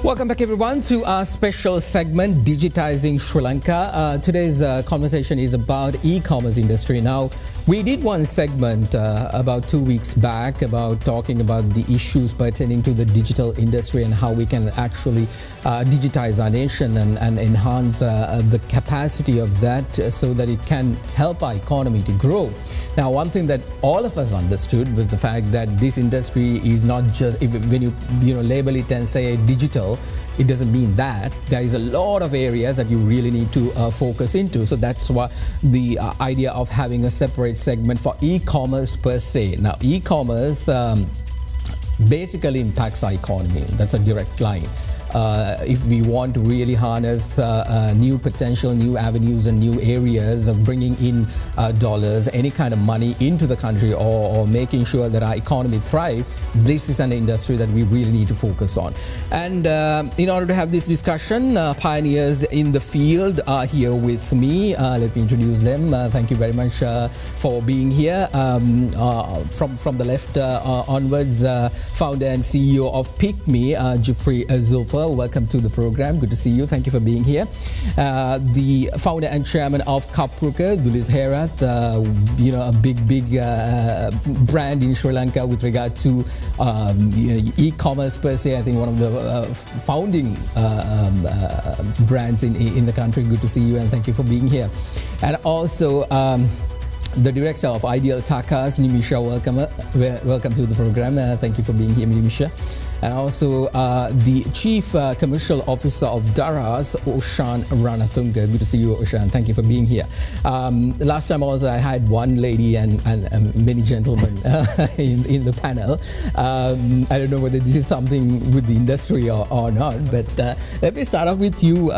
Welcome back everyone to our special segment Digitizing Sri Lanka. Today's conversation is about e-commerce industry. Now, we did one segment about 2 weeks back about talking about the issues pertaining to the digital industry and how we can actually digitize our nation and enhance the capacity of that so that it can help our economy to grow. Now, one thing that all of us understood was the fact that this industry is not just, when you label it and say digital, it doesn't mean that. There is a lot of areas that you really need to focus into. So that's why the idea of having a separate segment for e-commerce per se. Now, e-commerce basically impacts our economy. That's a direct line. If we want to really harness new potential, new avenues and new areas of bringing in dollars, any kind of money into the country or making sure that our economy thrives, this is an industry that we really need to focus on. And in order to have this discussion, pioneers in the field are here with me. Let me introduce them. Thank you very much for being here. From the left onwards, founder and CEO of PickMe, Jeffrey Zulfa. Welcome to the program. Good to see you. Thank you for being here. The founder and chairman of Kapruka, Dulith Herath, a big brand in Sri Lanka with regard to e-commerce per se. I think one of the founding brands in the country. Good to see you and thank you for being here. And also the director of Ideal Takas, Nimisha, welcome to the program. Thank you for being here, Nimisha. And also the Chief Commercial Officer of Daras, Oshan Ranathunga. Good to see you, Oshan. Thank you for being here. Last time also I had one lady and many gentlemen in the panel. I don't know whether this is something with the industry or not, but let me start off with you,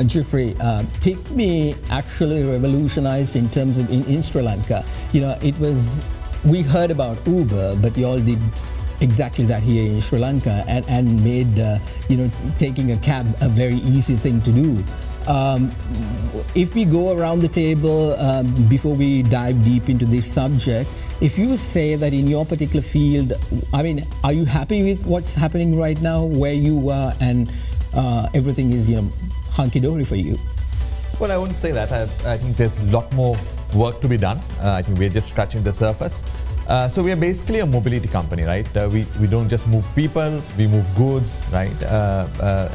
Jeffrey. PickMe actually revolutionized in terms of in Sri Lanka. We heard about Uber, but you all did exactly that here in Sri Lanka and made taking a cab a very easy thing to do. If we go around the table before we dive deep into this subject, if you say that in your particular field, are you happy with what's happening right now, where you are, and everything is hunky-dory for you? Well, I wouldn't say that. I think there's a lot more work to be done. I think we're just scratching the surface. So we are basically a mobility company, right? We don't just move people, we move goods, right?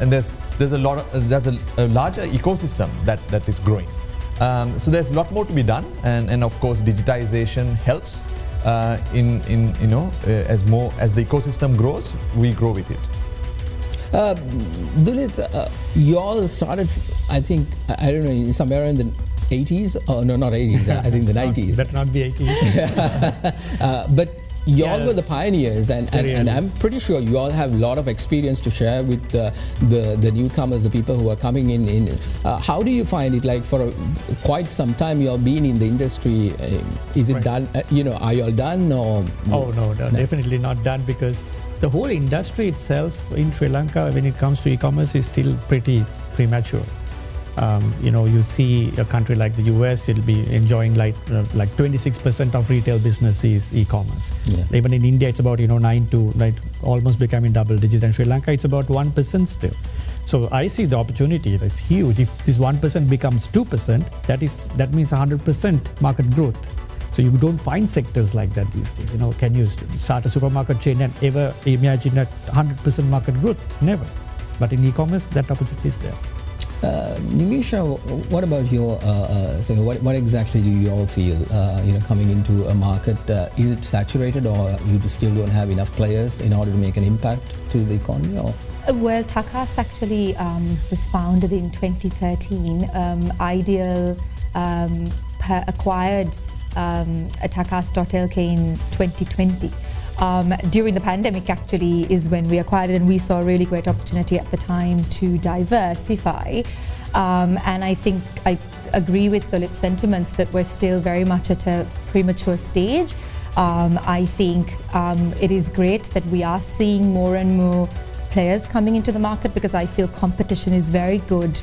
And there's a larger ecosystem that is growing. So there's a lot more to be done, and of course digitization helps. As the ecosystem grows, we grow with it. Dulith, you all started, I think, I don't know, somewhere in the 80s? Oh, no, not 80s, I think the 90s. Better not be 80s. But you all were the pioneers, and I'm pretty sure you all have a lot of experience to share with the newcomers, the people who are coming in. How do you find it? Like for quite some time you all been in the industry. Is it done? Are you all done? Or? Oh, no, definitely not done, because the whole industry itself in Sri Lanka, when it comes to e-commerce, is still pretty premature. You see a country like the US, it'll be enjoying like 26% of retail business is e-commerce. Yeah. Even in India, it's about 9 to almost becoming double digits. And Sri Lanka, it's about 1% still. So I see the opportunity. That's huge. If this 1% becomes 2%, that means 100% market growth. So you don't find sectors like that these days. Can you start a supermarket chain and ever imagine that 100% market growth? Never. But in e-commerce, that opportunity is there. Nimisha, what about your what exactly do you all feel coming into a market? Is it saturated, or you still don't have enough players in order to make an impact to the economy? Or? Well, Takas actually was founded in 2013. Ideal acquired Takas.lk in 2020. During the pandemic actually is when we acquired it, and we saw a really great opportunity at the time to diversify. And I think I agree with Dulith's sentiments that we're still very much at a premature stage. I think it is great that we are seeing more and more players coming into the market, because I feel competition is very good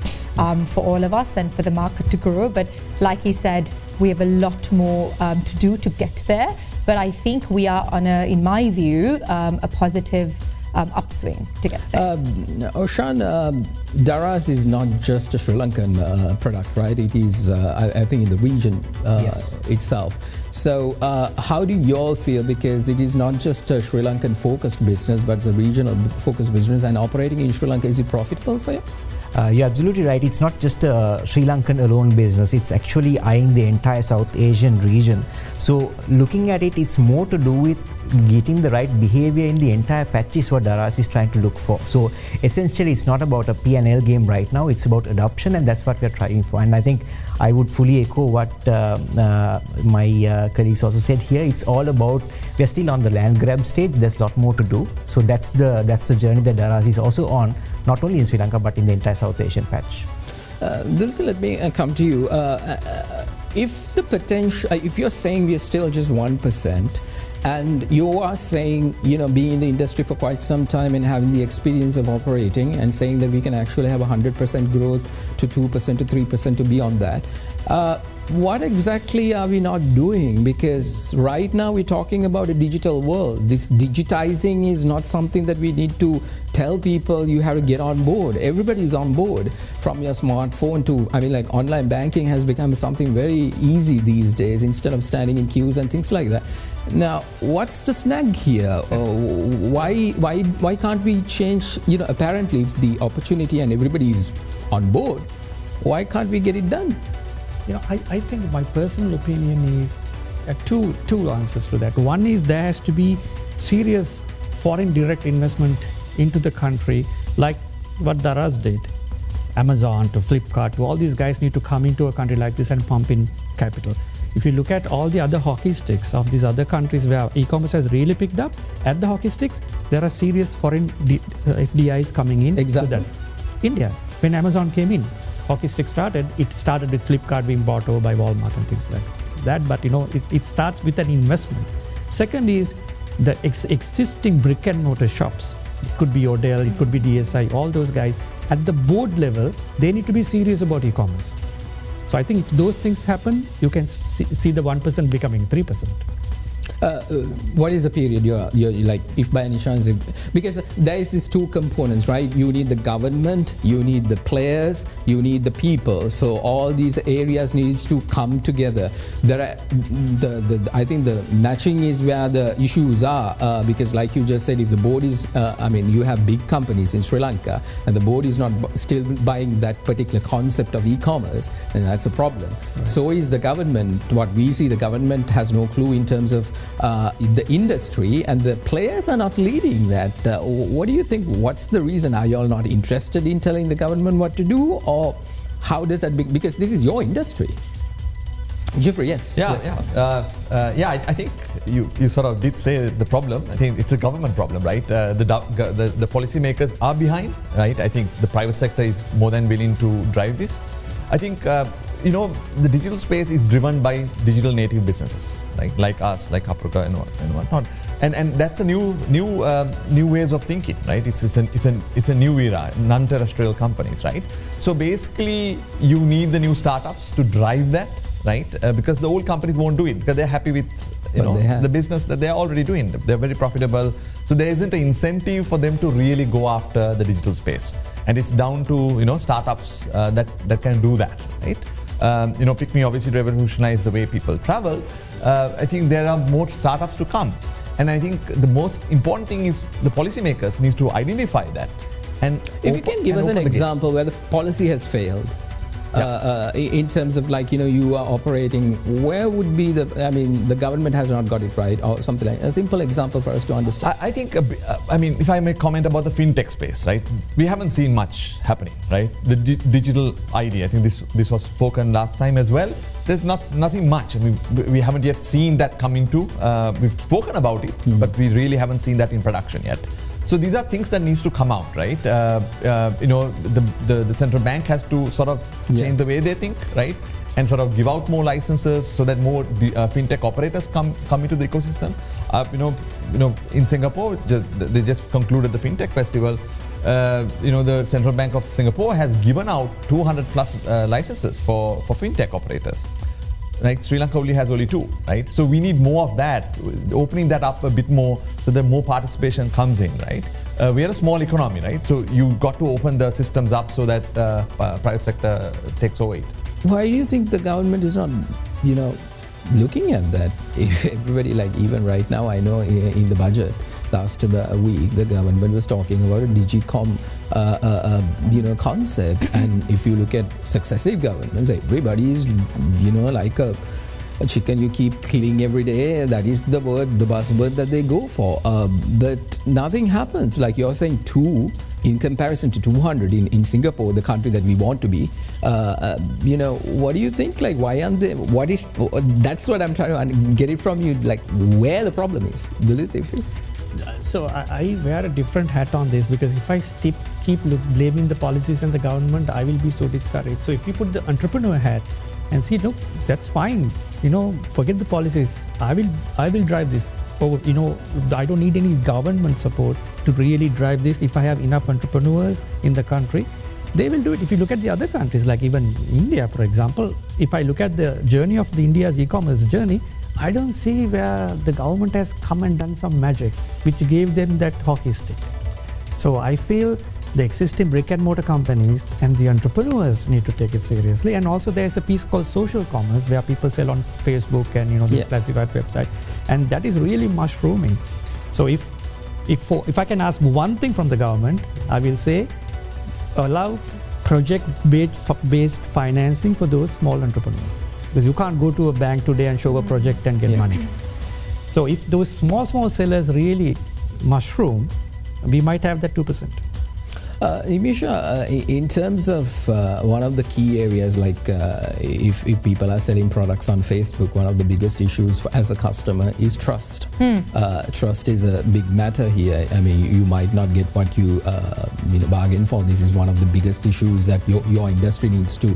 for all of us and for the market to grow. But like he said, we have a lot more to do to get there. But I think we are on in my view, a positive upswing to get there. Oshan, Daras is not just a Sri Lankan product, right? It is, I think, in the region Yes. itself. So how do you all feel? Because it is not just a Sri Lankan focused business, but it's a regional focused business. And operating in Sri Lanka, is it profitable for you? You're absolutely right. It's not just a Sri Lankan alone business. It's actually eyeing the entire South Asian region. So looking at it, it's more to do with getting the right behavior in the entire patch is what Daras is trying to look for. So essentially, it's not about a P&L game right now. It's about adoption, and that's what we're trying for. And I think I would fully echo what my colleagues also said here. It's all about, we're still on the land grab stage. There's a lot more to do. So that's the journey that Daras is also on, not only in Sri Lanka, but in the entire South Asian patch. Dilitha, let me come to you. If the potential, if you're saying we're still just 1%, and you are saying, being in the industry for quite some time and having the experience of operating and saying that we can actually have 100% growth to 2% to 3% to beyond that, what exactly are we not doing? Because right now we're talking about a digital world. This digitizing is not something that we need to tell people you have to get on board. Everybody's on board, from your smartphone to, online banking has become something very easy these days instead of standing in queues and things like that. Now, what's the snag here? Why can't we change? Apparently, if the opportunity and everybody's on board, why can't we get it done? I think my personal opinion is two answers to that. One is there has to be serious foreign direct investment into the country, like what Daras did. Amazon to Flipkart to all these guys need to come into a country like this and pump in capital. If you look at all the other hockey sticks of these other countries where e-commerce has really picked up, at the hockey sticks, there are serious foreign FDIs coming in. Exactly. To that. India, when Amazon came in, hockey stick started, it started with Flipkart being bought over by Walmart and things like that. But it starts with an investment. Second is the existing brick and mortar shops. It could be Odell, it could be DSI, all those guys. At the board level, they need to be serious about e-commerce. So I think if those things happen, you can see the 1% becoming 3%. What is the period you're like, if by any chance, because there is these two components, right? You need the government, you need the players, you need the people. So all these areas need to come together. There are I think the matching is where the issues are, because like you just said, if the board is, you have big companies in Sri Lanka and the board is not still buying that particular concept of e-commerce, then that's a problem. Right. So is the government. What we see, the government has no clue in terms of the industry, and the players are not leading that. What do you think? What's the reason? Are you all not interested in telling the government what to do, or how does that? Because this is your industry. Jeffrey, yes. I think you sort of did say the problem. I think it's a government problem, right? The policymakers are behind, right? I think the private sector is more than willing to drive this. I think the digital space is driven by digital native businesses, like us, like Hapuka and whatnot, and that's a new ways of thinking, right? It's a new era, non-terrestrial companies, right? So basically, you need the new startups to drive that, right? Because the old companies won't do it because they're happy with the business that they're already doing. They're very profitable, so there isn't an incentive for them to really go after the digital space, and it's down to startups that can do that, right? PickMe obviously revolutionized the way people travel. I think there are more startups to come. And I think the most important thing is the policymakers need to identify that. And if you can give us an example where the policy has failed, in terms of you are operating, where would be the government has not got it right, or something like a simple example for us to understand. I think, if I may comment about the fintech space, right? We haven't seen much happening, right? The digital ID, I think this was spoken last time as well. There's nothing much. We haven't yet seen that coming to. We've spoken about it, but we really haven't seen that in production yet. So these are things that needs to come out, right? The central bank has to sort of change the way they think, right? And sort of give out more licenses so that more fintech operators come into the ecosystem. In Singapore, they just concluded the fintech festival. The Central Bank of Singapore has given out 200 plus licenses for fintech operators. right? Sri Lanka has only 2, right? So we need more of that, opening that up a bit more so that more participation comes in, right? We are a small economy, right? So you've got to open the systems up so that private sector takes over it. Why do you think the government is not, looking at that? Everybody, like even right now, I know in the budget last week, the government was talking about a Digicom, concept. And if you look at successive governments, everybody is, like a chicken you keep killing every day. That is the buzzword that they go for. But nothing happens. Like you're saying, 2 in comparison to 200 in Singapore, the country that we want to be. What do you think? Like, why aren't they? That's what I'm trying to get it from you. Like, where the problem is, Dilith, if you. So I wear a different hat on this, because if I keep blaming the policies and the government, I will be so discouraged. So if you put the entrepreneur hat and see, no, that's fine. Forget the policies. I will drive this. I don't need any government support to really drive this. If I have enough entrepreneurs in the country, they will do it. If you look at the other countries, like even India, for example, if I look at the journey of the India's e-commerce journey, I don't see where the government has come and done some magic which gave them that hockey stick. So I feel the existing brick and mortar companies and the entrepreneurs need to take it seriously. And also there's a piece called social commerce where people sell on Facebook and these classified websites, and that is really mushrooming. So if I can ask one thing from the government, I will say allow project-based financing for those small entrepreneurs, because you can't go to a bank today and show a project and get money. So if those small sellers really mushroom, we might have that 2%. Nimisha, in terms of one of the key areas, like if people are selling products on Facebook, one of the biggest issues as a customer is trust. Trust is a big matter here. I mean, you might not get what you bargain for. This is one of the biggest issues that your industry needs to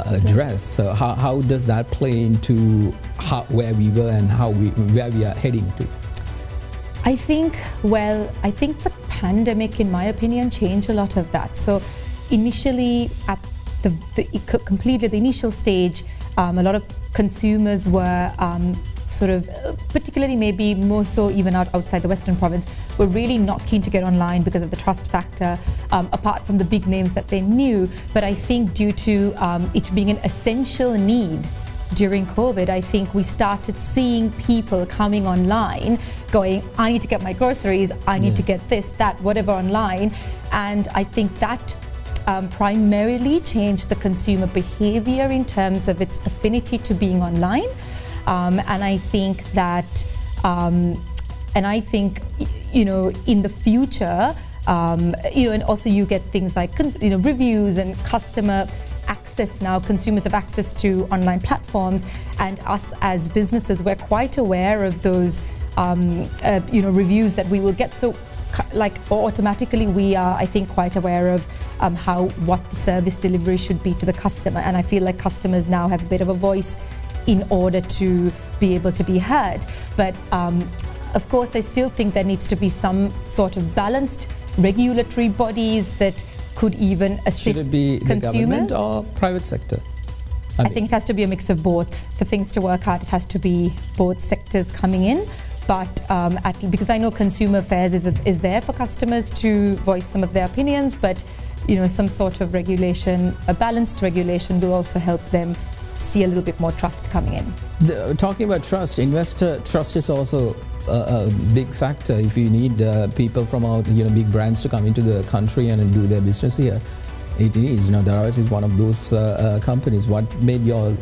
address. So how does that play into where we were and where we are heading to? I think the pandemic, in my opinion, changed a lot of that. So initially, at the initial stage, a lot of consumers were particularly maybe more so even outside the Western province, were really not keen to get online because of the trust factor, apart from the big names that they knew. But I think due to it being an essential need during COVID, I think we started seeing people coming online going, I need to get my groceries, I need to get this, that, whatever online. And I think that primarily changed the consumer behavior in terms of its affinity to being online. And I think that, in the future, and also you get things like, reviews and customer access now. Consumers have access to online platforms, and us as businesses, we're quite aware of those, reviews that we will get. So, automatically, we are, I think, quite aware of what the service delivery should be to the customer. And I feel like customers now have a bit of a voice in order to be able to be heard. But of course, I still think there needs to be some sort of balanced regulatory bodies that could even assist consumers. Should it be the government or private sector? I think it has to be a mix of both. For things to work out, it has to be both sectors coming in. But because I know consumer affairs is there for customers to voice some of their opinions, but some sort of regulation, a balanced regulation, will also help them see a little bit more trust coming in. Talking about trust, investor trust is also a big factor. If you need people from out, big brands to come into the country and do their business here, it is. Daravis is one of those companies. What made you all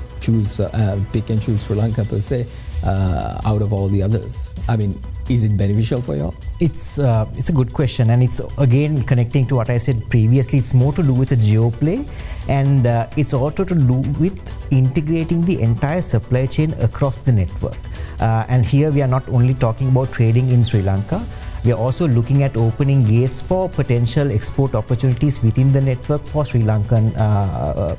pick and choose Sri Lanka per se out of all the others? I mean, is it beneficial for you all? It's a good question, and it's again connecting to what I said previously. It's more to do with the geo play, and it's also to do with integrating the entire supply chain across the network. And here we are not only talking about trading in Sri Lanka, we are also looking at opening gates for potential export opportunities within the network for Sri Lankan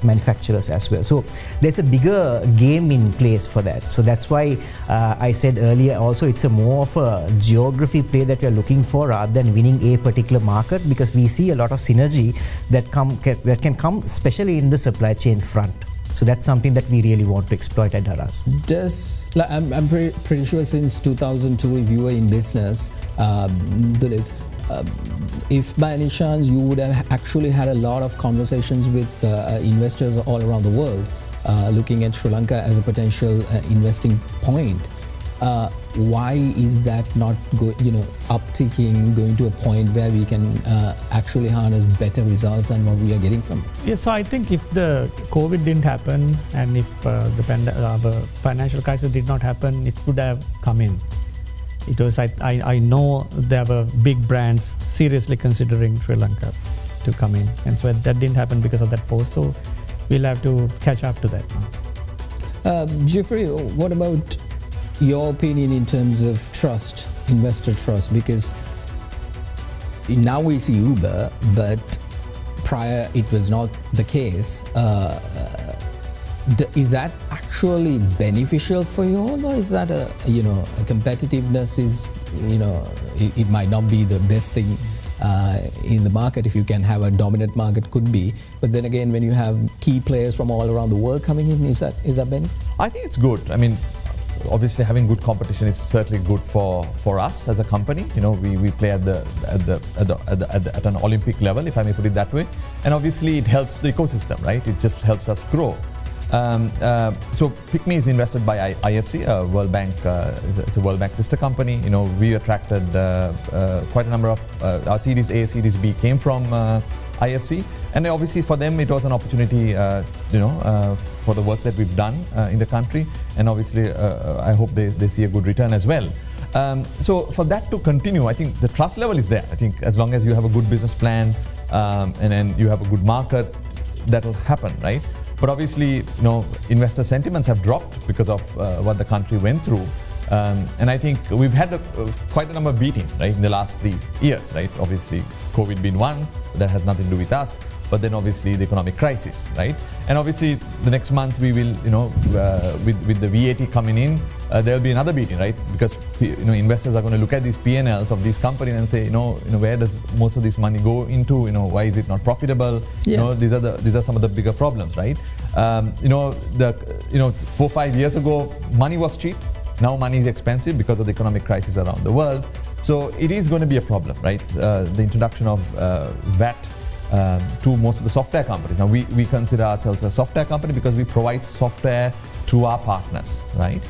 manufacturers as well. So there's a bigger game in place for that. So that's why I said earlier also it's a more of a geography play that we are looking for rather than winning a particular market, because we see a lot of synergy that can come especially in the supply chain front. So that's something that we really want to exploit at Daras. I'm pretty sure since 2002, if you were in business, Dilip, if by any chance you would have actually had a lot of conversations with investors all around the world, looking at Sri Lanka as a potential investing point, why is that not upticking, going to a point where we can actually harness better results than what we are getting from it? Yeah, so I think if the COVID didn't happen and if the financial crisis did not happen, it would have come in. It was I know there were big brands seriously considering Sri Lanka to come in, and so that didn't happen because of that pause. So we'll have to catch up to that now. Jeffrey, what about your opinion in terms of trust, investor trust? Because now we see Uber, but prior it was not the case. Is that actually beneficial for you all, or is that a competitiveness is, it might not be the best thing in the market? If you can have a dominant market, could be, but then again, when you have key players from all around the world coming in, is that beneficial? I think it's good. I mean, obviously having good competition is certainly good for us as a company. We play at an Olympic level, if I may put it that way, and obviously it helps the ecosystem, right? It just helps us grow. So PicMe is invested by IFC, World Bank. It's a World Bank sister company. We attracted quite a number of our Series A, Series B came from IFC, and obviously for them it was an opportunity, for the work that we've done in the country, and obviously I hope they see a good return as well. So for that to continue, I think the trust level is there. I think as long as you have a good business plan and then you have a good market, that will happen, right? But obviously, investor sentiments have dropped because of what the country went through. And I think we've had quite a number beating, right, in the last 3 years, right? Obviously, COVID being one, that has nothing to do with us. But then obviously the economic crisis, right? And obviously the next month we will, with the VAT coming in, there will be another beating, right? Because investors are going to look at these P&Ls of these companies and say, where does most of this money go into? Why is it not profitable? Yeah. These are some of the bigger problems, right? 4-5 years ago, money was cheap. Now money is expensive because of the economic crisis around the world. So it is going to be a problem, right? The introduction of VAT to most of the software companies. Now we consider ourselves a software company because we provide software to our partners, right?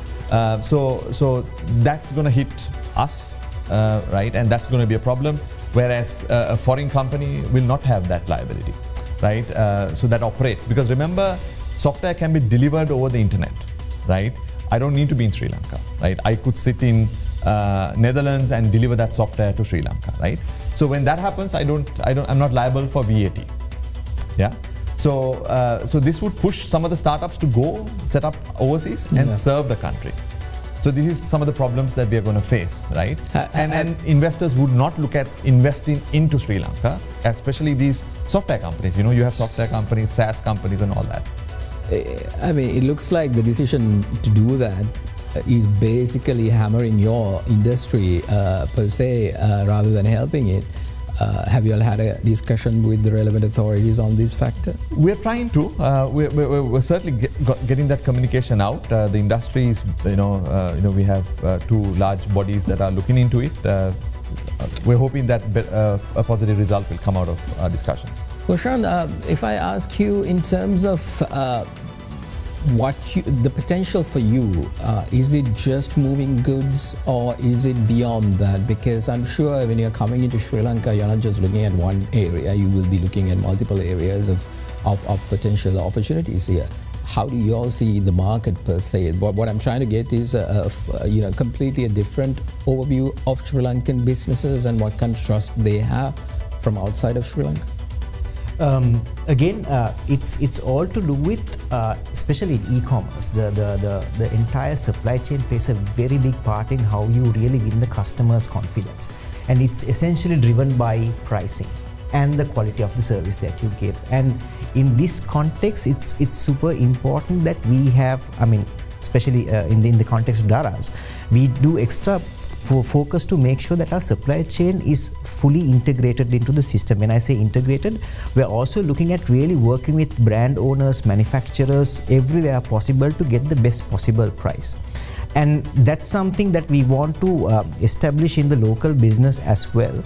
So that's going to hit us, right? And that's going to be a problem. Whereas a foreign company will not have that liability, right? So that operates, because remember, software can be delivered over the internet, right? I don't need to be in Sri Lanka, right? I could sit in Netherlands and deliver that software to Sri Lanka, right? So when that happens, I'm not liable for VAT. Yeah. So this would push some of the startups to go set up overseas and serve the country. So this is some of the problems that we are going to face, right? And investors would not look at investing into Sri Lanka, especially these software companies. You have software companies, SaaS companies, and all that. I mean, it looks like the decision to do that is basically hammering your industry per se, rather than helping it. Have you all had a discussion with the relevant authorities on this factor? We're trying to. We're certainly getting that communication out. The industry is, we have 2 large bodies that are looking into it. We're hoping that a positive result will come out of our discussions. Well, Sean, if I ask you in terms of the potential for you, is it just moving goods, or is it beyond that? Because I'm sure when you're coming into Sri Lanka, you're not just looking at one area, you will be looking at multiple areas of potential opportunities here. How do you all see the market per se? What I'm trying to get is completely a different overview of Sri Lankan businesses and what kind of trust they have from outside of Sri Lanka. Again, it's all to do with, especially in e-commerce. The entire supply chain plays a very big part in how you really win the customer's confidence, and it's essentially driven by pricing and the quality of the service that you give. And in this context, it's super important that we have, especially in the context of Daras, we do extra focus to make sure that our supply chain is fully integrated into the system. When I say integrated, we're also looking at really working with brand owners, manufacturers, everywhere possible to get the best possible price. And that's something that we want to establish in the local business as well,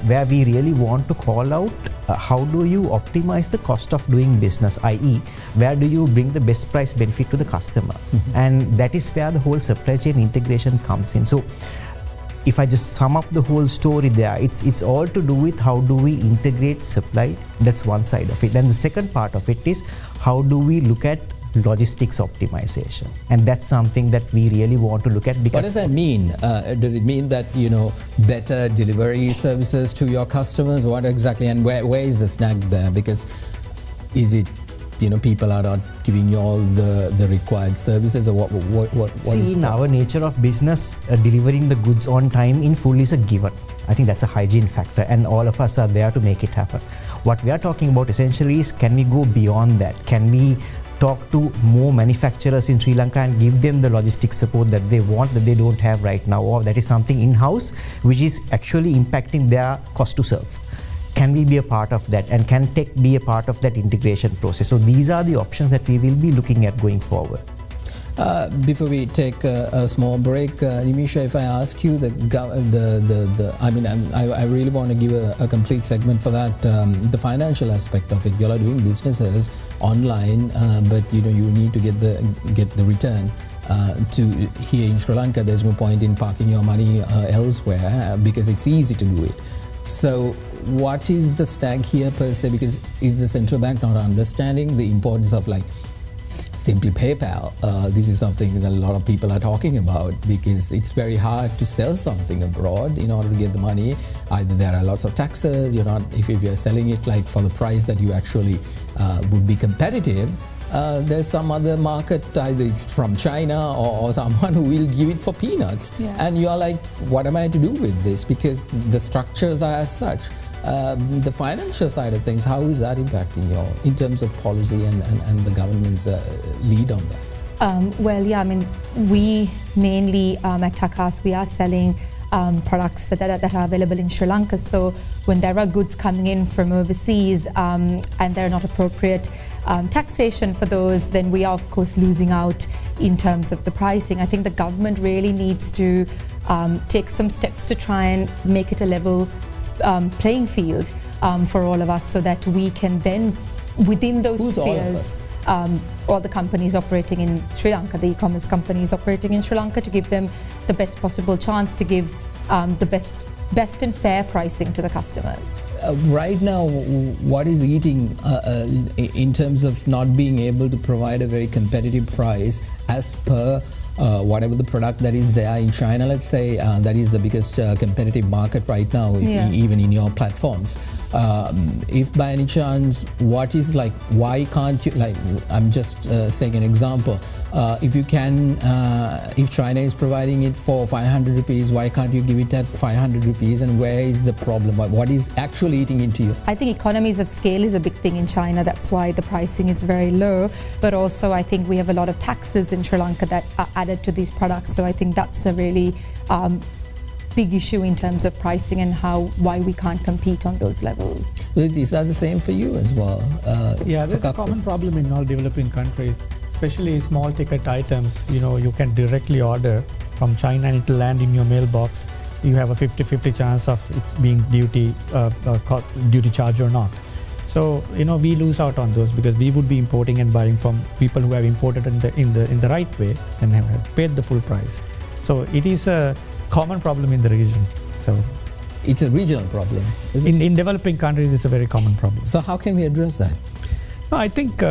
where we really want to call out how do you optimize the cost of doing business, i.e. where do you bring the best price benefit to the customer. And that is where the whole supply chain integration comes in. So if I just sum up the whole story there, it's all to do with how do we integrate supply. That's one side of it. And the second part of it is how do we look at logistics optimization, and that's something that we really want to look at. Because what does that mean? Does it mean that better delivery services to your customers? What exactly, and where is the snag there? Because is it people are not giving you all the required services, or what See, is in our nature of business, delivering the goods on time in full is a given. I think that's a hygiene factor, and all of us are there to make it happen. What we are talking about essentially is, can we go beyond that? Can we talk to more manufacturers in Sri Lanka and give them the logistics support that they want, that they don't have right now, or that is something in-house which is actually impacting their cost to serve? Can we be a part of that, and can tech be a part of that integration process? So these are the options that we will be looking at going forward. Before we take a small break, Nimisha, if I ask you I really want to give a complete segment for that, the financial aspect of it. You are doing businesses online, but you need to get the return. To here in Sri Lanka, there's no point in parking your money elsewhere because it's easy to do it. So what is the snag here per se? Because is the central bank not understanding the importance of simply PayPal? This is something that a lot of people are talking about, because it's very hard to sell something abroad in order to get the money. Either there are lots of taxes, if you're selling it for the price that you actually would be competitive, there's some other market, either it's from China or someone who will give it for peanuts. Yeah. And you're like, what am I to do with this? Because the structures are as such. The financial side of things, how is that impacting you in terms of policy and the government's lead on that? We mainly at Takas, we are selling products that are available in Sri Lanka. So when there are goods coming in from overseas and there are not appropriate taxation for those, then we are of course losing out in terms of the pricing. I think the government really needs to take some steps to try and make it a level playing field for all of us, so that we can then, within those Who's spheres, all the companies operating in Sri Lanka, the e-commerce companies operating in Sri Lanka, to give them the best possible chance to give the best and fair pricing to the customers. Right now, what is eating in terms of not being able to provide a very competitive price as per whatever the product that is there in China, let's say, that is the biggest competitive market right now, even in your platforms. If by any chance, what is why can't you, I'm just saying an example, if you can, if China is providing it for 500 rupees, why can't you give it at 500 rupees, and where is the problem? What is actually eating into you? I think economies of scale is a big thing in China. That's why the pricing is very low. But also I think we have a lot of taxes in Sri Lanka that are added to these products. So I think that's a really big issue in terms of pricing and why we can't compete on those levels. Is that the same for you as well? There's a common problem in all developing countries, especially small ticket items. You can directly order from China and it will land in your mailbox. You have a 50-50 chance of it being duty charge or not. So we lose out on those, because we would be importing and buying from people who have imported in the right way and have paid the full price. So it is a common problem in the region. So it's a regional problem, isn't it? In developing countries, it's a very common problem. So how can we address that? No, I think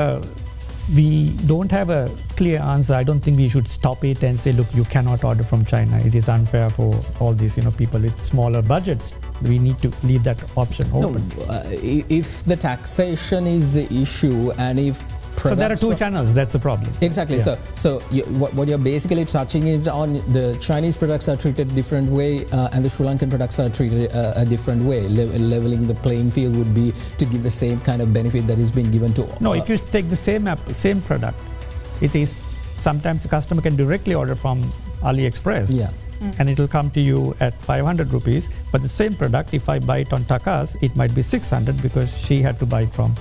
we don't have a clear answer. I don't think we should stop it and say, look, you cannot order from China. It is unfair for all these people with smaller budgets. We need to leave that option open. No, if the taxation is the issue, and if so there are two channels, that's the problem. Exactly. Yeah. So what you're basically touching is on the Chinese products are treated a different way, and the Sri Lankan products are treated a different way. Leveling the playing field would be to give the same kind of benefit that is being given to. No, if you take the same product, it is sometimes the customer can directly order from AliExpress. Yeah. and it will come to you at 500 rupees. But the same product, if I buy it on Takas, it might be 600 because she had to buy it from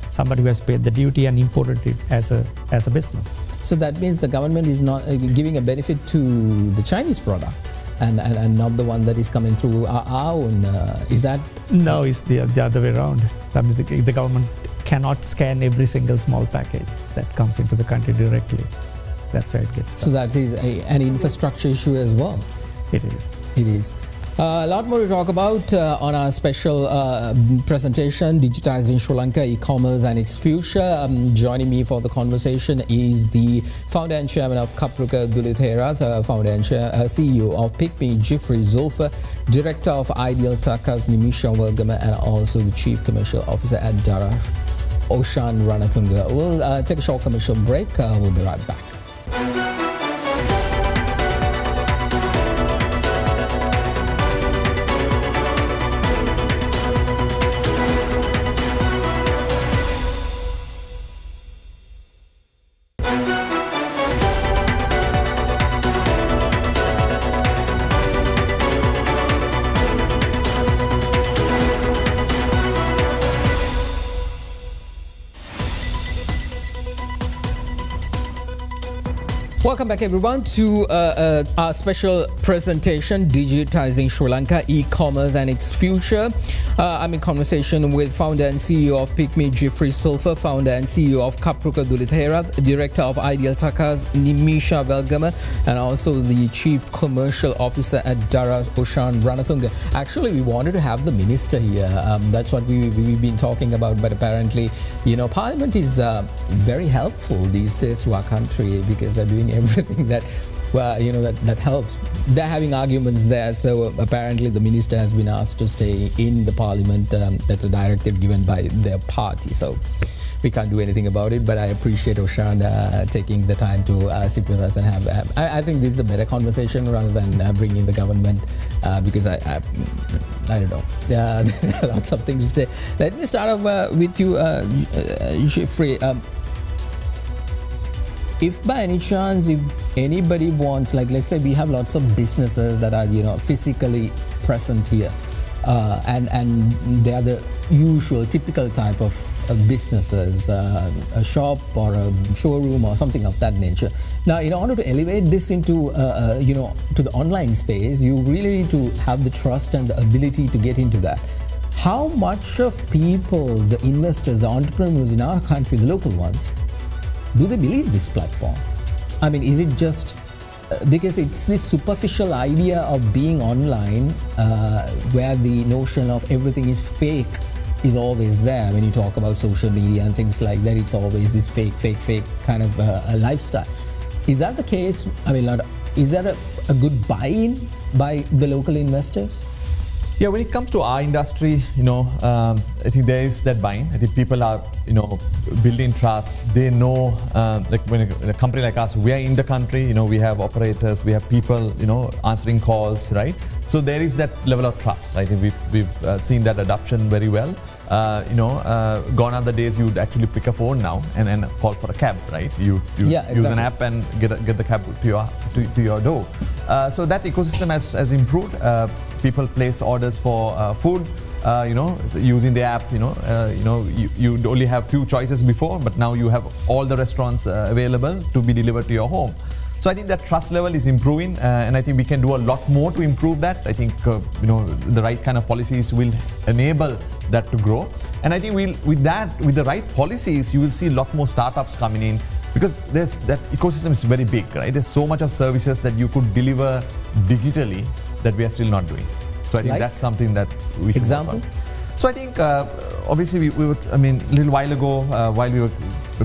somebody who has paid the duty and imported it as a business. So that means the government is not giving a benefit to the Chinese product and not the one that is coming through our own. Is that? No, it's the other way around. The government cannot scan every single small package that comes into the country directly. That's where it gets stuck. So that is an infrastructure issue as well. It is. It is. A lot more to talk about on our special presentation, Digitizing Sri Lanka, E-commerce and its future. Joining me for the conversation is the founder and chairman of Kapruka Dulitherath, founder and CEO of Pygmy Jeffrey Zulfa, director of Ideal Takas Nimisha Welgama, and also the chief commercial officer at Darash, Oshan Ranatunga. We'll take a short commercial break. We'll be right back. Welcome back everyone to our special presentation, Digitizing Sri Lanka, E-commerce and its future. I'm in conversation with founder and CEO of Pygmy Jeffrey Zulfa, founder and CEO of Kapruka Dulitherath, director of Ideal Takas Nimisha Welgama, and also the chief commercial officer at Daras, Oshan Ranatunga. Actually, we wanted to have the minister here. That's what we've been talking about, but apparently, Parliament is very helpful these days to our country because they're doing everything that that helps. They're having arguments there, so apparently the minister has been asked to stay in the parliament. That's a directive given by their party, so we can't do anything about it, but I appreciate Oshan taking the time to sit with us and have I think this is a better conversation rather than bringing the government because I don't know, there are lots of things to say. Let me start off with you, Jeffrey. If by any chance, if anybody wants, like let's say we have lots of businesses that are physically present here, and they are the usual typical type of businesses, a shop or a showroom or something of that nature. Now, in order to elevate this into to the online space, you really need to have the trust and the ability to get into that. How much of people, the investors, the entrepreneurs in our country, the local ones, do they believe this platform? I mean, is it just because it's this superficial idea of being online where the notion of everything is fake is always there. When you talk about social media and things like that, it's always this fake kind of a lifestyle. Is that the case? I mean, is that a good buy-in by the local investors? Yeah, when it comes to our industry, I think there is that buy-in. I think people are, building trust. They know, like when a company like us, we are in the country, we have operators, we have people, answering calls, right? So there is that level of trust. I think we've seen that adoption very well. Gone are the days you'd actually pick a phone now and call for a cab, right? You use an app and get the cab to your door. So that ecosystem has improved. People place orders for food, using the app. You'd only have few choices before, but now you have all the restaurants available to be delivered to your home. So I think that trust level is improving, and I think we can do a lot more to improve that. I think the right kind of policies will enable that to grow, and I think with the right policies, you will see a lot more startups coming in, because that ecosystem is very big, right? There's so much of services that you could deliver digitally that we are still not doing. So I think that's something that we should work on. So I think obviously we were, a little while ago while we were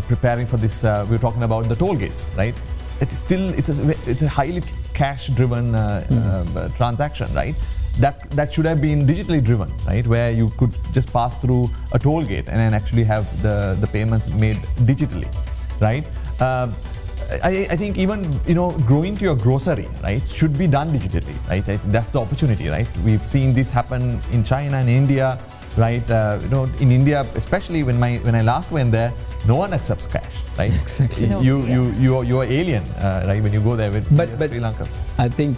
preparing for this, we were talking about the toll gates, right? It's a highly cash-driven transaction, right? That should have been digitally driven, right? Where you could just pass through a toll gate and then actually have the payments made digitally, right? I think even growing to your grocery, right, should be done digitally, right? I think that's the opportunity, right? We've seen this happen in China and India. right? In India, especially when I last went there, no one accepts cash, right? Exactly. You're alien, right? When you go there with But Sri Lankans. I think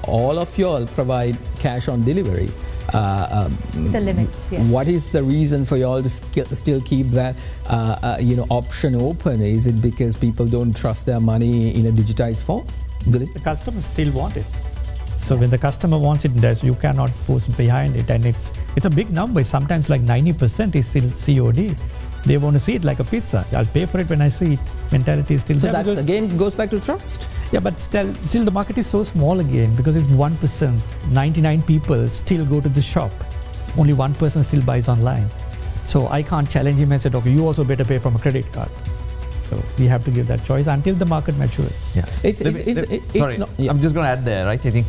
all of you all provide cash on delivery. The limit, yes. What is the reason for you all to still keep that option open? Is it because people don't trust their money in a digitized form? The customers still want it. So when the customer wants it, you cannot force behind it, and it's a big number. Sometimes like 90% is still COD. They want to see it like a pizza. I'll pay for it when I see it. Mentality is still so there. So that again goes back to trust. Yeah, but still the market is so small again because it's 1%. 99 people still go to the shop. Only 1% still buys online. So I can't challenge him and say, okay, you also better pay from a credit card. So we have to give that choice until the market matures. Yeah. Sorry, I'm just going to add there, right? I think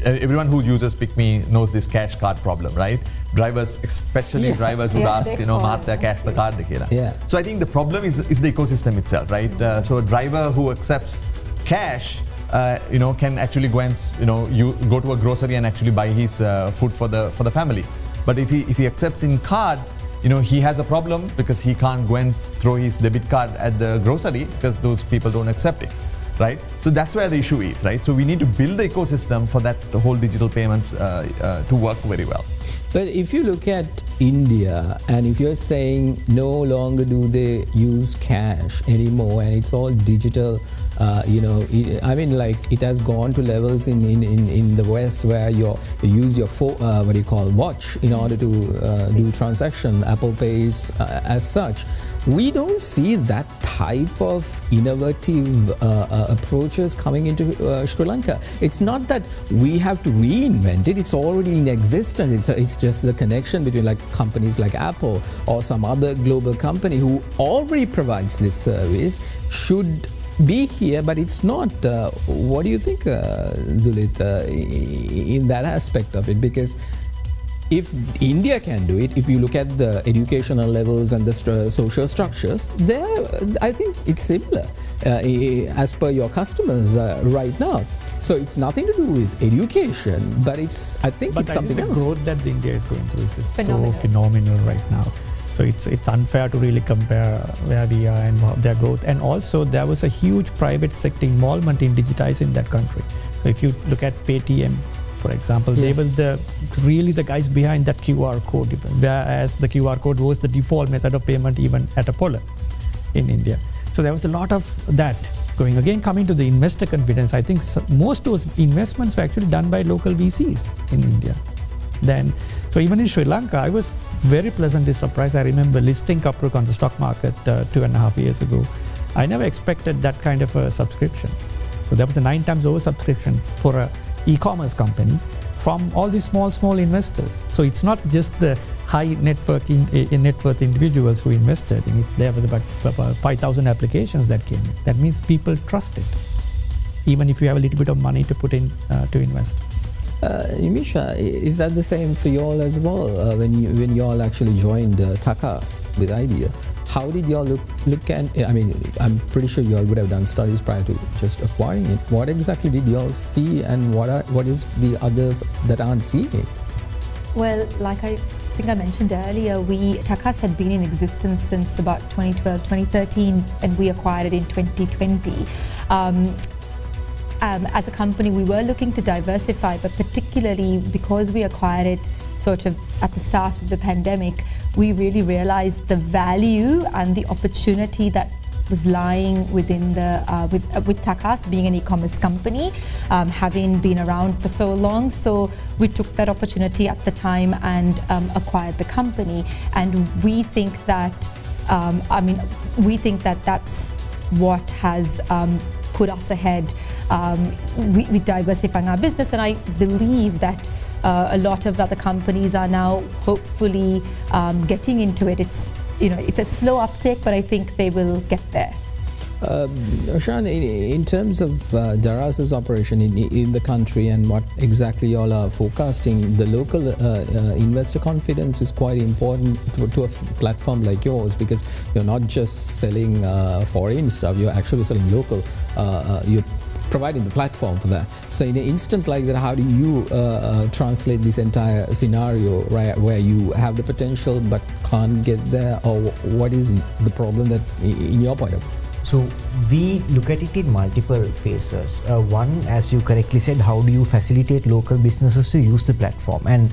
everyone who uses PickMe knows this cash card problem, right? Drivers, especially drivers would ask, Mahatya cash the card dekhe. Yeah. So I think the problem is the ecosystem itself, right? So a driver who accepts cash, can actually go and you go to a grocery and actually buy his food for the family. But if he accepts in card, he has a problem because he can't go and throw his debit card at the grocery because those people don't accept it, right? So that's where the issue is, right? So we need to build the ecosystem for that whole digital payments to work very well. But if you look at India, and if you're saying no longer do they use cash anymore and it's all digital, it has gone to levels in the West where you use your watch in order to do transaction, Apple Pays as such. We don't see that type of innovative approaches coming into Sri Lanka. It's not that we have to reinvent it, it's already in existence. It's just the connection between like companies like Apple or some other global company who already provides this service should be here, but it's not. What do you think, Dulit, in that aspect of it? Because if India can do it, if you look at the educational levels and the social structures, I think it's similar as per your customers right now. So it's nothing to do with education, but I think it's something else. The growth that India is going through is so phenomenal right now. So it's unfair to really compare where we are and their growth. And also there was a huge private sector involvement in digitizing that country. So if you look at Paytm, for example, they were the guys behind that QR code, whereas the QR code was the default method of payment even at Apollo in India. So there was a lot of that going. Again, coming to the investor confidence, I think most of those investments were actually done by local VCs in India. So even in Sri Lanka, I was very pleasantly surprised. I remember listing Kapruk on the stock market 2.5 years ago. I never expected that kind of a subscription. So there was a 9 times oversubscription for a e-commerce company from all these small investors. So it's not just the high net worth individuals who invested in it. There were about 5,000 applications that came in. That means people trust it, even if you have a little bit of money to put in to invest. Nimisha, is that the same for you all as well? When you all actually joined Takas with Idea, how did you all look at it? I mean, I'm pretty sure you all would have done studies prior to just acquiring it. What exactly did you all see, and what is the others that aren't seeing it? Well, like I think I mentioned earlier, Takas had been in existence since about 2012, 2013, and we acquired it in 2020. As a company, we were looking to diversify, but particularly because we acquired it sort of at the start of the pandemic, we really realized the value and the opportunity that was lying within with Takas being an e-commerce company, having been around for so long. So we took that opportunity at the time and acquired the company. And we think that, that's what has put us ahead with diversifying our business. And I believe that a lot of other companies are now hopefully getting into it. It's a slow uptake, but I think they will get there. Shan, in terms of Daras's operation in the country and what exactly you all are forecasting, the local investor confidence is quite important to a platform like yours, because you're not just selling foreign stuff, you're actually selling local. You're providing the platform for that. So in an instant like that, how do you translate this entire scenario, right, where you have the potential but can't get there, or what is the problem that, in your point of view? So we look at it in multiple phases. One, as you correctly said, how do you facilitate local businesses to use the platform? And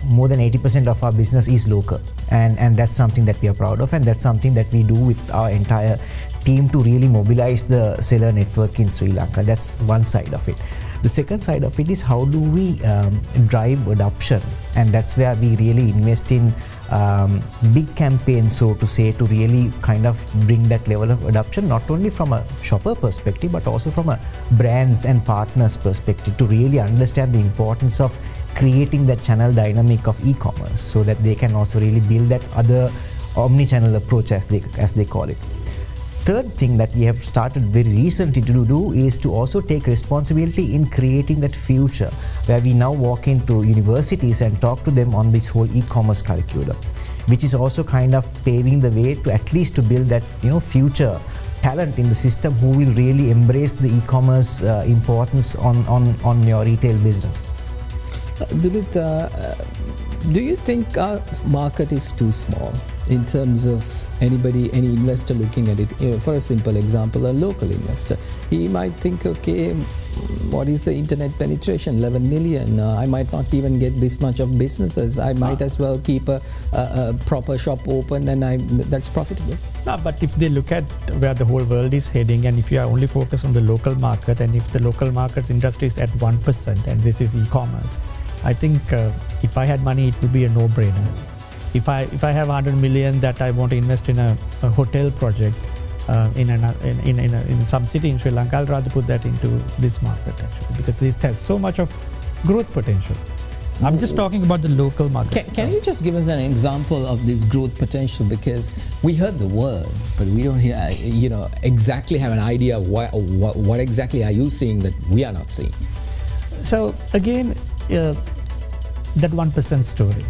more than 80% of our business is local, and that's something that we are proud of, and that's something that we do with our entire team to really mobilize the seller network in Sri Lanka. That's one side of it. The second side of it is how do we drive adoption, and that's where we really invest in big campaigns, so to say, to really kind of bring that level of adoption, not only from a shopper perspective but also from a brands and partners perspective, to really understand the importance of creating that channel dynamic of e-commerce, so that they can also really build that other omni-channel approach, as they call it. Third thing that we have started very recently to do is to also take responsibility in creating that future, where we now walk into universities and talk to them on this whole e-commerce curriculum, which is also kind of paving the way to at least to build that future talent in the system who will really embrace the e-commerce importance on your retail business. Dilip, do you think our market is too small in terms of any investor looking at it? For a simple example, a local investor, he might think, okay, what is the internet penetration? 11 million. I might not even get this much of businesses. I might as well keep a proper shop open, and that's profitable. No, but if they look at where the whole world is heading, and if you are only focused on the local market, and if the local market's industry is at 1%, and this is e-commerce, I think if I had money, it would be a no-brainer. If I have 100 million that I want to invest in a hotel project in some city in Sri Lanka, I'll rather put that into this market, actually, because it has so much of growth potential. I'm just talking about the local market. Can you just give us an example of this growth potential? Because we heard the word, but we don't hear, exactly have an idea of what exactly are you seeing that we are not seeing. So again, that 1% story.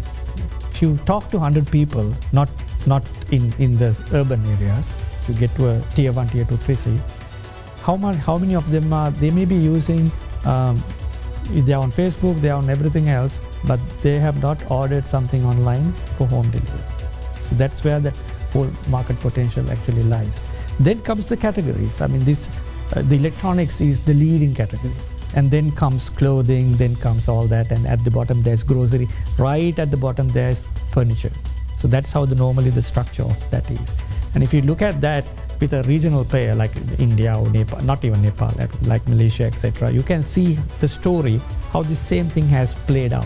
If you talk to 100 people, not in the urban areas, to get to a tier 1, tier 2, 3C, how many of them they may be using, they're on Facebook, they're on everything else, but they have not ordered something online for home delivery. So that's where that whole market potential actually lies. Then comes the categories. I mean, the electronics is the leading category. And then comes clothing, then comes all that, and at the bottom there's grocery. Right at the bottom there's furniture. So that's how normally the structure of that is. And if you look at that with a regional player like India or Nepal, not even Nepal, like Malaysia, etc., you can see the story, how the same thing has played out.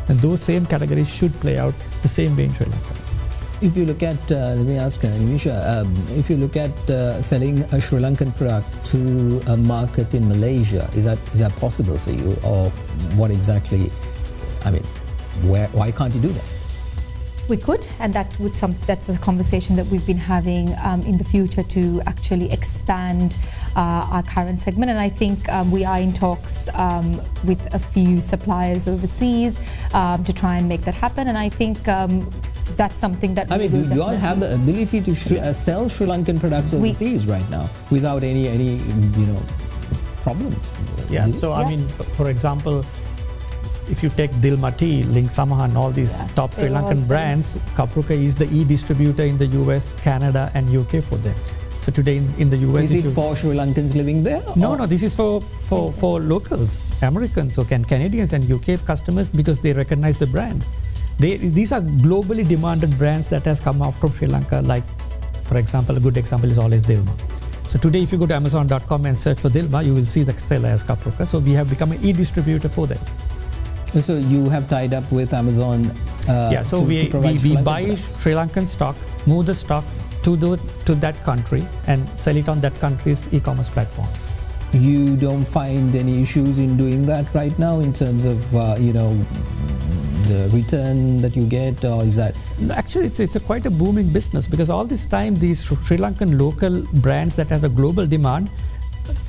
And those same categories should play out the same way in Sri Lanka. If you look at, let me ask Nimisha, if you look at selling a Sri Lankan product to a market in Malaysia, is that possible for you, or what exactly? I mean, why can't you do that? We could, and that's a conversation that we've been having in the future to actually expand our current segment. And I think we are in talks with a few suppliers overseas to try and make that happen. And I think that's something that I mean, do you all have the ability to sell Sri Lankan products overseas right now without any problem? Yeah. So I mean, for example, if you take Dilma Tea, Link Samahan, all these top Sri Lankan brands, Kapruka is the e-distributor in the US, Canada, and UK for them. So today in the US, is it for Sri Lankans living there? No, this is for locals, Americans, or Canadians and UK customers, because they recognize the brand. These are globally demanded brands that has come out from Sri Lanka. Like, for example, a good example is always Dilma. So today, if you go to Amazon.com and search for Dilma, you will see the seller as Kapruka. So we have become an e-distributor for them. So you have tied up with Amazon. So we buy Sri Lankan stock, move the stock to that country, and sell it on that country's e-commerce platforms. You don't find any issues in doing that right now in terms of the return that you get, or is that? Actually, it's quite a booming business, because all this time these Sri Lankan local brands that has a global demand,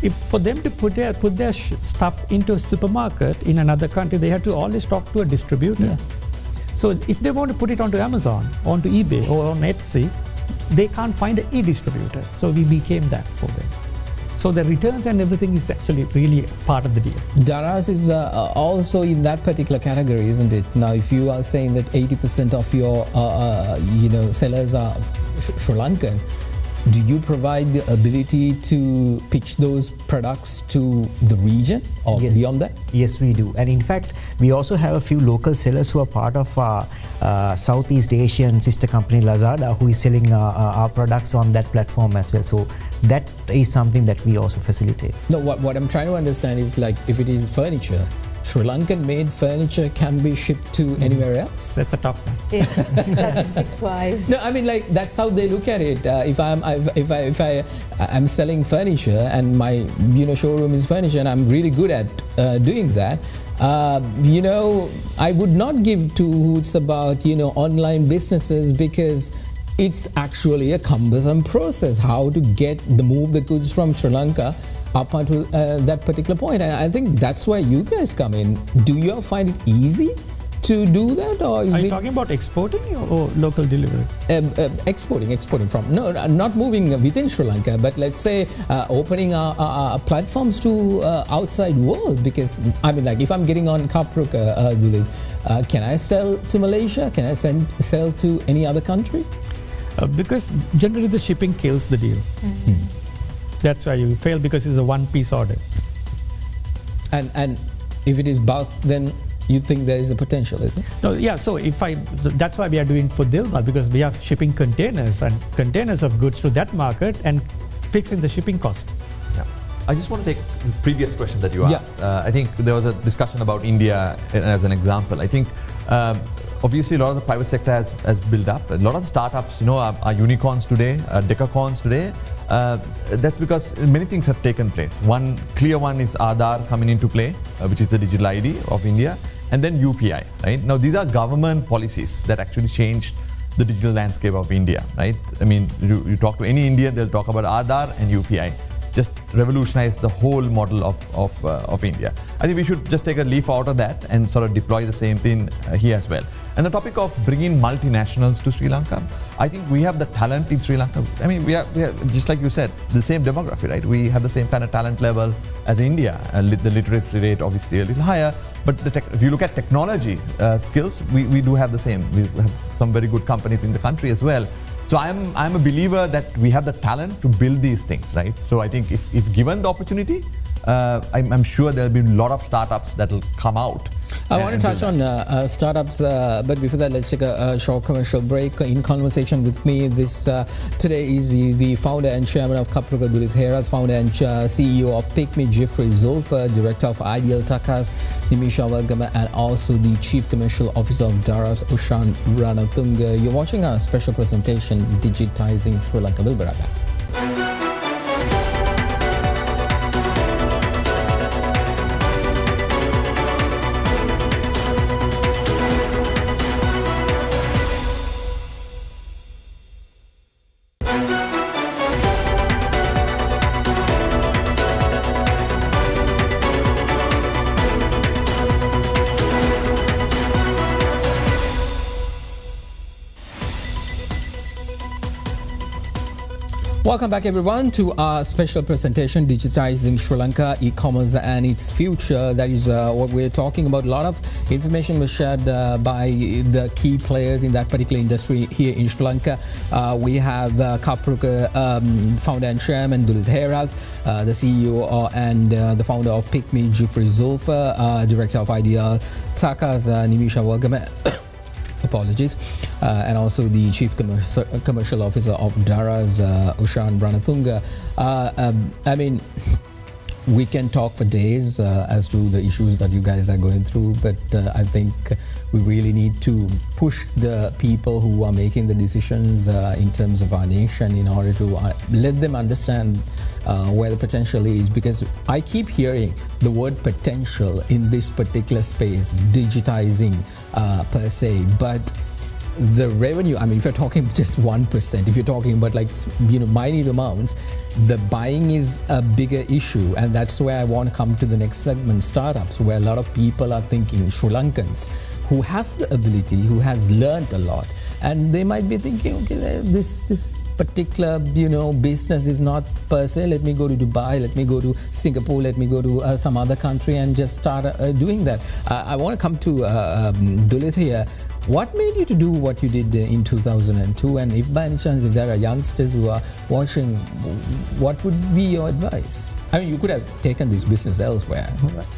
if for them to put their stuff into a supermarket in another country, they have to always talk to a distributor. Yeah. So if they want to put it onto Amazon, onto eBay, or on Etsy, they can't find an e-distributor. So we became that for them. So the returns and everything is actually really part of the deal. Daras is also in that particular category, isn't it? Now, if you are saying that 80% of your sellers are Sri Lankan, do you provide the ability to pitch those products to the region or Yes. beyond that? Yes, we do. And in fact, we also have a few local sellers who are part of our Southeast Asian sister company Lazada, who is selling our products on that platform as well. So that is something that we also facilitate. No, what I'm trying to understand is, like, if it is furniture, Sri Lankan made furniture can be shipped to anywhere else? That's a tough one. Logistics wise. No, I mean, like, that's how they look at it. If I'm selling furniture and my showroom is furniture and I'm really good at doing that, I would not give two hoots about online businesses, because it's actually a cumbersome process how to move the goods from Sri Lanka up until that particular point. I think that's where you guys come in. Do you find it easy to do that, or is Are you it talking about exporting or local delivery? exporting from not moving within Sri Lanka, but let's say opening our platforms to outside world? Because I mean, like, if I'm getting on Kapruka, can I sell to Malaysia? Can I sell to any other country? Because generally the shipping kills the deal. That's why you fail, because it's a one-piece order. And if it is bulk, then you think there is a potential, isn't it? No, yeah. So that's why we are doing for Dilma, because we are shipping containers of goods to that market and fixing the shipping cost. Yeah. I just want to take the previous question that you Yeah. asked. I think there was a discussion about India as an example. I think obviously a lot of the private sector has built up. A lot of the startups, are unicorns today, decacorns today. That's because many things have taken place. One clear one is Aadhaar coming into play, which is the digital ID of India, and then UPI. Right now, these are government policies that actually changed the digital landscape of India. Right? I mean, you talk to any Indian, they'll talk about Aadhaar and UPI. Just revolutionize the whole model of India. I think we should just take a leaf out of that and sort of deploy the same thing here as well. And the topic of bringing multinationals to Sri Lanka, I think we have the talent in Sri Lanka. I mean, we are just like you said, the same demography, right? We have the same kind of talent level as India. The literacy rate obviously a little higher, but if you look at technology skills, we do have the same. We have some very good companies in the country as well. So I'm a believer that we have the talent to build these things, right? So I think if given the opportunity, I'm sure there'll be a lot of startups that will come out. I want to touch on startups, but before that, let's take a short commercial break. In conversation with me today is the founder and chairman of Kapruka Dulit Herath, founder and CEO of Pick Me Jeffrey Zulfa, director of Ideal Takas Nimisha Vargama, and also the chief commercial officer of Daras Ushan Ranathunga. You're watching our special presentation, Digitizing Sri Lanka. We'll be right back. Welcome back, everyone, to our special presentation, Digitizing Sri Lanka, E-commerce and its future. That is what we're talking about. A lot of information was shared by the key players in that particular industry here in Sri Lanka. We have Kapruka founder and chairman Dulit Herath, the CEO and the founder of Pick Me Jeffrey Zulfa, director of Ideal Takas Nimisha Vargama. Apologies, and also the chief commercial officer of Daras, Ushan Ranathunga. I mean, we can talk for days as to the issues that you guys are going through, but I think we really need to push the people who are making the decisions in terms of our nation in order to let them understand where the potential is, because I keep hearing the word potential in this particular space, digitizing per se, but the revenue, I mean, if you're talking just 1%, if you're talking about like, minute amounts, the buying is a bigger issue. And that's where I want to come to the next segment, startups, where a lot of people are thinking, Sri Lankans, who has the ability, who has learned a lot. And they might be thinking, okay, this particular, business is not per se, let me go to Dubai, let me go to Singapore, let me go to some other country and just start doing that. I want to come to Dulith here. What made you to do what you did in 2002? And if by any chance, if there are youngsters who are watching, what would be your advice? I mean, you could have taken this business elsewhere.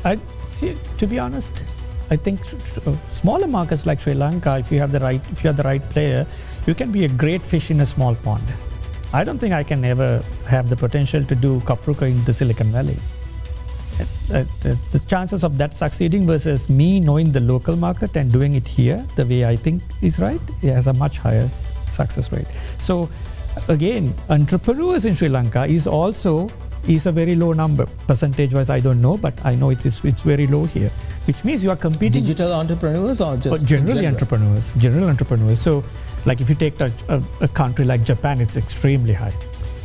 To be honest, I think smaller markets like Sri Lanka, if you have the right player, you can be a great fish in a small pond. I don't think I can ever have the potential to do Kapruka in the Silicon Valley. The chances of that succeeding versus me knowing the local market and doing it here the way I think is right, it has a much higher success rate. So again, entrepreneurs in Sri Lanka is a very low number. Percentage wise, I don't know, but I know it's very low here, which means you are competing. Digital entrepreneurs or just general entrepreneurs. So like if you take a country like Japan, it's extremely high.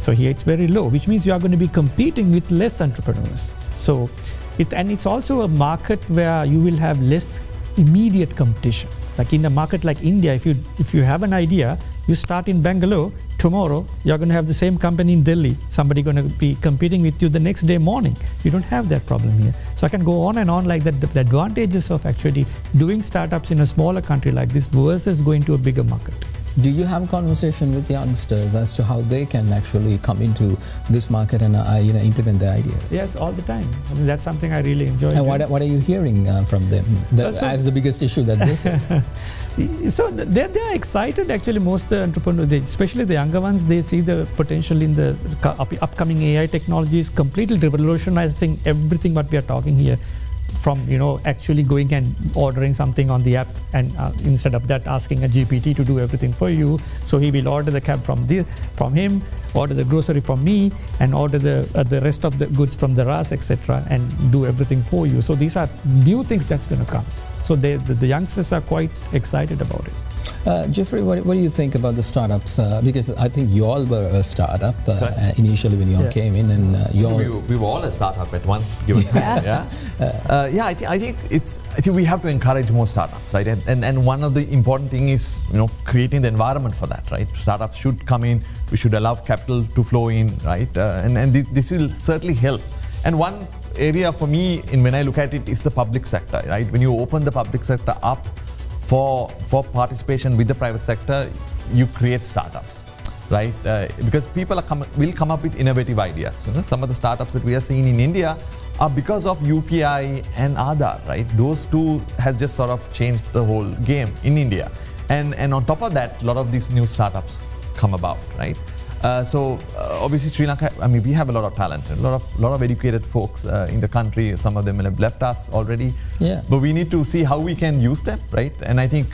So here it's very low, which means you are going to be competing with less entrepreneurs. So it's also a market where you will have less immediate competition. Like in a market like India, if you have an idea, you start in Bangalore, tomorrow you're going to have the same company in Delhi, somebody going to be competing with you the next day morning. You don't have that problem here. So I can go on and on like that. The advantages of actually doing startups in a smaller country like this versus going to a bigger market. Do you have conversation with youngsters as to how they can actually come into this market and implement their ideas? Yes, all the time. I mean, that's something I really enjoy. And what are you hearing from them as the biggest issue that they face? So they're excited actually. Most the entrepreneurs, especially the younger ones, they see the potential in the upcoming AI technologies, completely revolutionizing everything what we are talking here. From actually going and ordering something on the app, and instead of that asking a GPT to do everything for you, so he will order the cab from him, order the grocery from me, and order the rest of the goods from the RAS, etc., and do everything for you. So these are new things that's going to come. So the youngsters are quite excited about it. Jeffrey, what do you think about the startups? Because I think you all were a startup initially when you all came in, and we were all a startup at one given time. I think we have to encourage more startups, right? And one of the important thing is creating the environment for that, right? Startups should come in. We should allow capital to flow in, right? And this will certainly help. And one area for me, when I look at it, is the public sector, right? When you open the public sector up for participation with the private sector, you create startups, right? Because people will come up with innovative ideas. Some of the startups that we are seeing in India are because of UPI and Aadhaar, right? Those two has just sort of changed the whole game in India. And on top of that, a lot of these new startups come about, right? So obviously Sri Lanka, I mean, we have a lot of talent, a lot of educated folks in the country. Some of them have left us already. Yeah. But we need to see how we can use them, right? And I think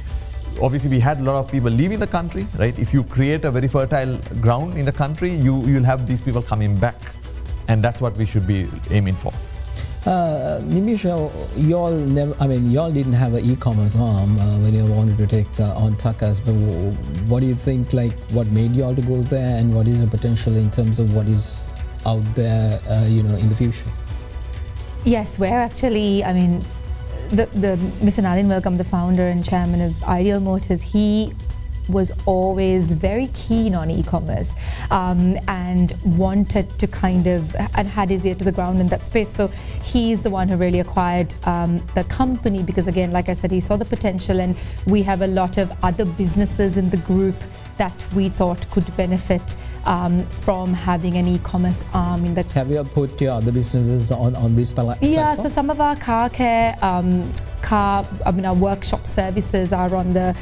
obviously we had a lot of people leaving the country, right? If you create a very fertile ground in the country, you'll have these people coming back, and that's what we should be aiming for. Nimisha, y'all didn't have an e-commerce arm when you wanted to take on Takas, but what do you think, like, what made y'all to go there, and what is the potential in terms of what is out there, in the future? Yes, we're actually, the Mr. Nalin Welcome, the founder and chairman of Ideal Motors, he was always very keen on e-commerce and wanted to and had his ear to the ground in that space. So he's the one who really acquired the company because, again, like I said, he saw the potential, and we have a lot of other businesses in the group that we thought could benefit from having an e-commerce arm in the. Have you put your other businesses on this platform? Yeah, so some of our car care, our workshop services are on the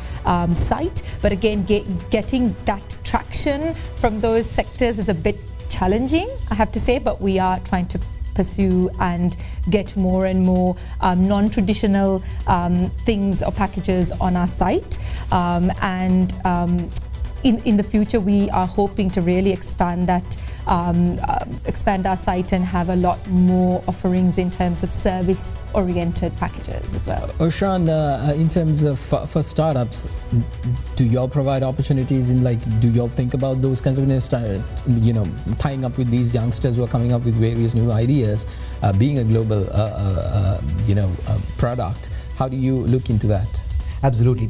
site, but again, getting that traction from those sectors is a bit challenging, I have to say, but we are trying to pursue and get more and more non-traditional things or packages on our site, in the future we are hoping to really expand that expand our site and have a lot more offerings in terms of service-oriented packages as well. Oshan, in terms of for startups, do y'all provide opportunities in do y'all think about those kinds of tying up with these youngsters who are coming up with various new ideas, being a global product? How do you look into that? Absolutely.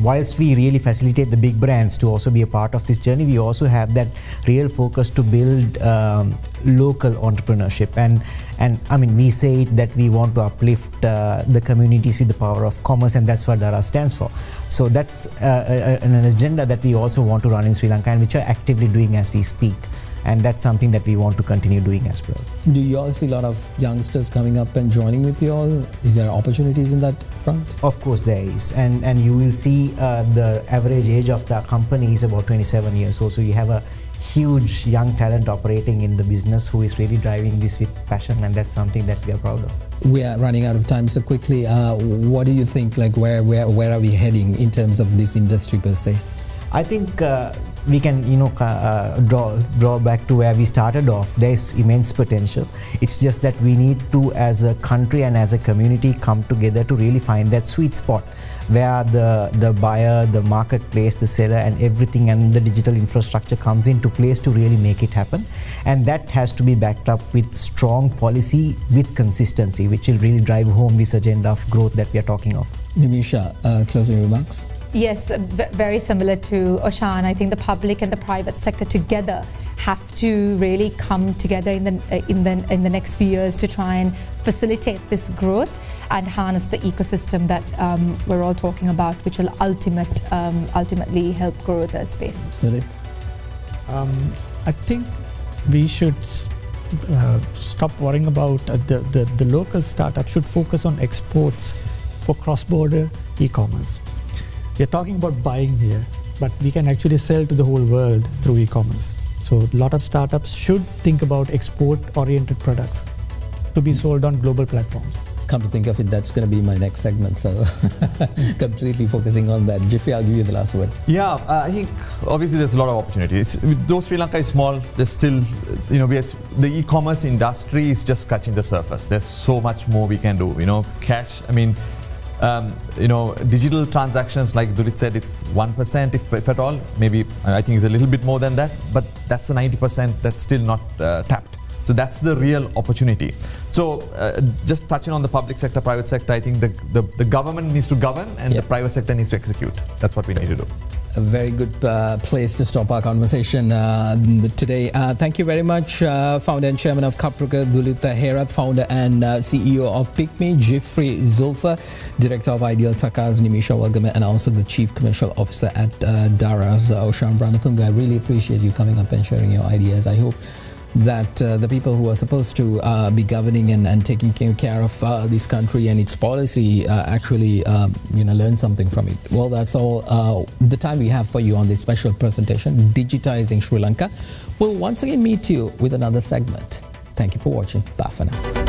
Whilst we really facilitate the big brands to also be a part of this journey, we also have that real focus to build local entrepreneurship. And we say it that we want to uplift the communities with the power of commerce, and that's what DARA stands for. So that's an agenda that we also want to run in Sri Lanka, and which we're actively doing as we speak. And that's something that we want to continue doing as well. Do you all see a lot of youngsters coming up and joining with you all? Is there opportunities in that front? Of course there is. And you will see the average age of the company is about 27 years old. So you have a huge young talent operating in the business who is really driving this with passion, and that's something that we are proud of. We are running out of time, so quickly, what do you think, where are we heading in terms of this industry per se? I think we can draw back to where we started off. There's immense potential. It's just that we need to, as a country and as a community, come together to really find that sweet spot where the buyer, the marketplace, the seller, and everything, and the digital infrastructure comes into place to really make it happen. And that has to be backed up with strong policy with consistency, which will really drive home this agenda of growth that we are talking of. Nimisha, closing remarks? Yes, very similar to Oshan. I think the public and the private sector together have to really come together in the next few years to try and facilitate this growth and harness the ecosystem that we're all talking about, which will ultimately help grow the space. I think we should stop worrying about the local startup should focus on exports for cross-border e-commerce. We're talking about buying here, but we can actually sell to the whole world through e-commerce. So a lot of startups should think about export-oriented products to be sold on global platforms. Come to think of it, that's going to be my next segment, so completely focusing on that. Jiffy, I'll give you the last word. Yeah, I think obviously there's a lot of opportunities. Though Sri Lanka is small, there's still, the e-commerce industry is just scratching the surface. There's so much more we can do. Cash, digital transactions, like Durit said, it's 1% if at all. Maybe I think it's a little bit more than that, but that's the 90% that's still not tapped. So that's the real opportunity. So just touching on the public sector, private sector, I think the government needs to govern and the private sector needs to execute. That's what we need to do. A very good place to stop our conversation today. Thank you very much, founder and chairman of Kapraga, Dulitha Herath, founder and CEO of PickMe, Jeffrey Zulfa, director of Ideal Takas, Nimisha Walgame, and also the chief commercial officer at DARA's Oshan Branathunga. I really appreciate you coming up and sharing your ideas. I hope that the people who are supposed to be governing and taking care of this country and its policy actually learn something from it. Well, that's all the time we have for you on this special presentation, Digitizing Sri Lanka. We'll once again meet you with another segment. Thank you for watching. Bye for now.